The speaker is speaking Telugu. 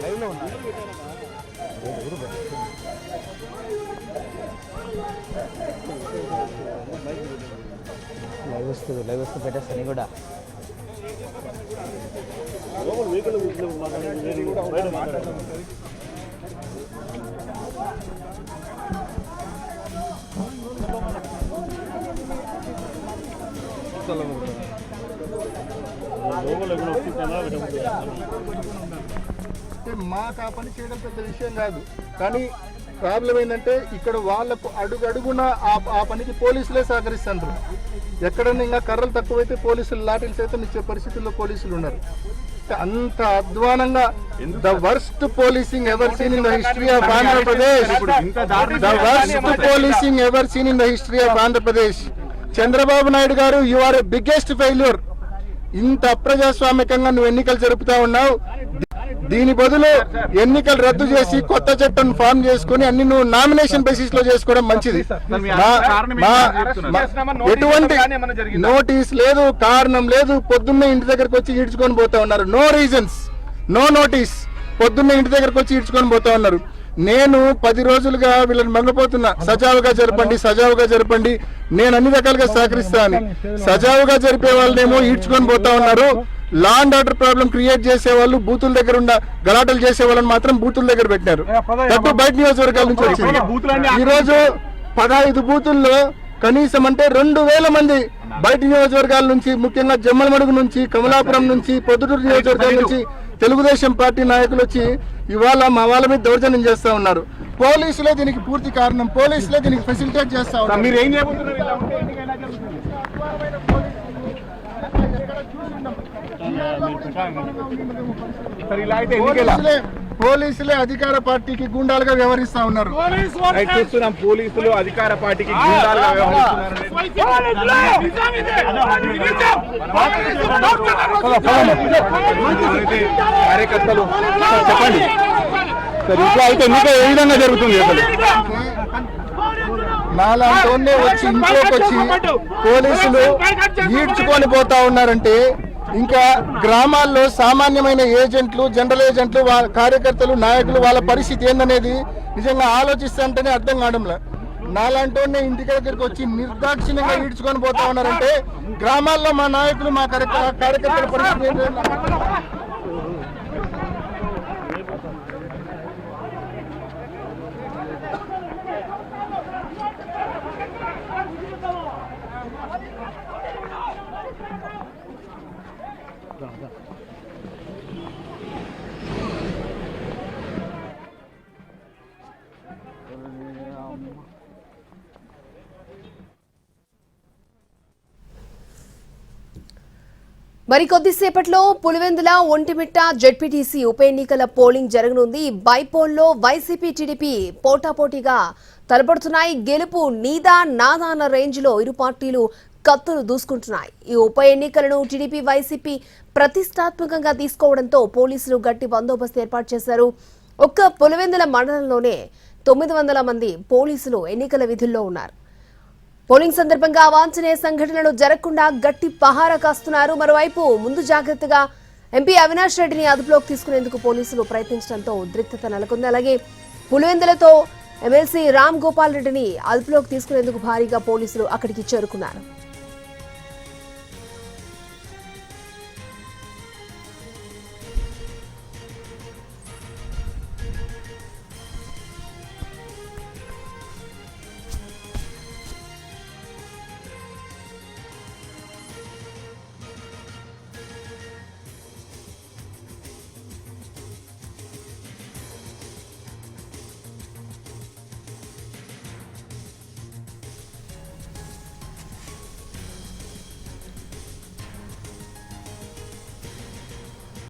లైవ్ లో ఉన్నారు. లైవ్ వస్తూ పెట్టేస్తాను కూడా. మాకు ఆ పని చేయడం పెద్ద విషయం కాదు, కానీ ప్రాబ్లం ఏంటంటే ఇక్కడ వాళ్ళకు అడుగడుగున ఆ పనికి పోలీసులే సహకరిస్తారు. ఎక్కడన్నా ఇంకా కర్రలు తక్కువైతే పోలీసులు లాఠీలు సైతం ఇచ్చే పరిస్థితుల్లో పోలీసులు ఉన్నారు. అంత అధ్వానంగా the worst policing ever seen in the history of Andhra Pradesh. The worst policing ever seen in the history of Andhra Pradesh. Chandrababu Naidu గారు, you are a biggest failure. ఇంత అప్రజాస్వామికంగా నువ్వు ఎన్నికలు జరుపుతా ఉన్నావు. దీని బదులు ఎన్నికలు రద్దు చేసి కొత్త చట్టం ఫామ్ చేసుకుని అన్ని నువ్వు నామినేషన్ బేసిస్ లో చేసుకోవడం మంచిది. ఎటువంటి నోటీస్ లేదు, కారణం లేదు. పొద్దున్నే ఇంటి దగ్గరకు వచ్చి ఈడ్చుకొని పోతా ఉన్నారు. No reasons, no notice. పొద్దున్నే ఇంటి దగ్గరకు వచ్చి ఈడ్చుకొని పోతా ఉన్నారు. నేను 10 రోజులుగా వీళ్ళని మంగపోతున్నా, సజావుగా జరపండి, సజావుగా జరపండి. నేను అన్ని రకాలుగా సహకరిస్తాను. సజావుగా జరిపే వాళ్ళనేమో ఈడ్చుకొని పోతా ఉన్నారు. Law and order problem create చేసే వాళ్ళు, బూతుల దగ్గర ఉన్న గలాటలు చేసే వాళ్ళని మాత్రం బూతుల దగ్గర పెట్టినారు. తప్పు బయట నియోజకవర్గాల నుంచి వచ్చింది. ఈరోజు 15 బూతుల్లో కనీసం అంటే 2000 మంది బయట నియోజకవర్గాల నుంచి, ముఖ్యంగా జమ్మలమడుగు నుంచి, కమలాపురం నుంచి, పొద్దుటూరు నియోజకవర్గాల నుంచి తెలుగుదేశం పార్టీ నాయకులు వచ్చి ఇవాళ మా వాళ్ళ మీద దౌర్జన్యం చేస్తా ఉన్నారు. పోలీసులే దీనికి పూర్తి కారణం. పోలీసులే దీనికి ఫెసిలిటేట్ చేస్తా ఉన్నారు. మీరు ఏం పోలీసులే అధికార పార్టీకి గుండాలుగా వ్యవహరిస్తా ఉన్నారు. చూస్తున్నాం, పోలీసులు అధికార పార్టీకి గుండాలుగా వ్యవహరిస్తున్నారు. కార్యకర్తలు చెప్పండి సార్, ఇట్లా అయితే ఎన్నిక ఏ విధంగా జరుగుతుంది? అసలు నాలాంటి వచ్చి ఇంట్లోకి వచ్చి పోలీసులు ఈడ్చుకొని పోతా ఉన్నారంటే ఇంకా గ్రామాల్లో సామాన్యమైన ఏజెంట్లు, జనరల్ ఏజెంట్లు, కార్యకర్తలు, నాయకులు వాళ్ళ పరిస్థితి ఏందనేది నిజంగా ఆలోచిస్తుంటేనే అర్థం కావడంలే. నాలాంటి ఇంటి దగ్గరికి వచ్చి నిర్దాక్షిణ్యంగా ఈడ్చుకొని పోతా ఉన్నారంటే గ్రామాల్లో మా నాయకులు, మా కార్యకర్తల పరిస్థితి ఏంటంటే మరికొద్దిసేపట్లో పులివెందుల, ఒంటిమిట్ట జెడ్పీటీసీ ఉప ఎన్నికల పోలింగ్ జరగనుంది. బైపోల్లో వైసీపీ, టీడీపీ పోటాపోటీగా తలపడుతున్నాయి. గెలుపు నీదా నాదా అన్న రేంజ్ లో ఇరు పార్టీలు కత్తులు దూసుకుంటున్నాయి. ఈ ఉప ఎన్నికలను టీడీపీ, వైసీపీ ప్రతిష్టాత్మకంగా తీసుకోవడంతో పోలీసులు గట్టి బందోబస్తు ఏర్పాటు చేశారు. ఒక్క పులివెందుల మండలంలోనే 900 మంది పోలీసులు ఎన్నికల విధుల్లో ఉన్నారు. పోలింగ్ సందర్భంగా అవాంఛనీయ సంఘటనలు జరగకుండా గట్టి పహారా కాస్తున్నారు. మరోవైపు ముందు జాగ్రత్తగా ఎంపీ అవినాష్ రెడ్డిని అదుపులోకి తీసుకునేందుకు పోలీసులు ప్రయత్నించడంతో ఉద్రిక్తత నెలకొంది. అలాగే పులివెందులతో ఎమ్మెల్సీ రామ్ గోపాల్ రెడ్డిని అదుపులోకి తీసుకునేందుకు భారీగా పోలీసులు అక్కడికి చేరుకున్నారు.